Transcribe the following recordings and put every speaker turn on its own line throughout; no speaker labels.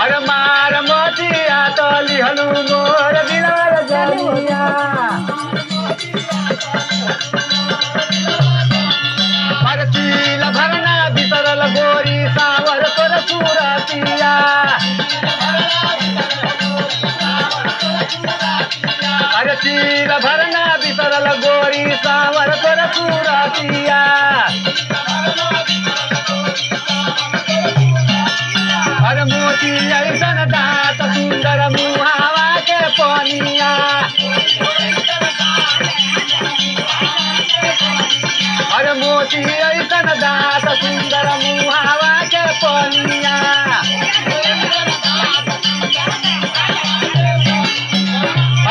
अरे मार मोतिया तो लिहलू मोर दिलवार जानिया अरे चील भरना बितरल गोरी सावर तोर सूरतिया अरे चील भरना बितरल गोरी सावर तोर सूरतिया अरे मोती ऐसन दात सुंदर मुहावा के पनिया अरे मोती ऐसन दात सुंदर मुहावा के पनिया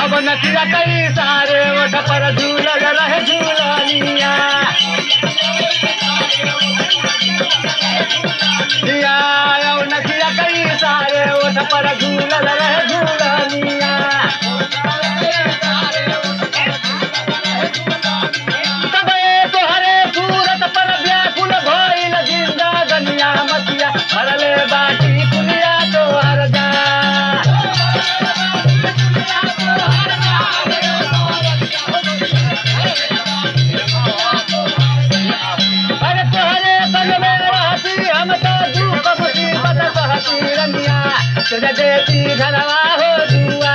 अब नचिया कई सारे ओठ पर झूलल रहे झूलनिया नचिया कई सारे ओठ पर झूलल रहे झूलनिया तब तोहरे सूरत पर व्याकुल भइल जिंदगनिया मतिया भरले बाटी कुलिया तोहर जा अरे तोहरे संग में रहती हम तो दुख मुसीबत सहती रनिया तुझे देती घरवा हो दुआ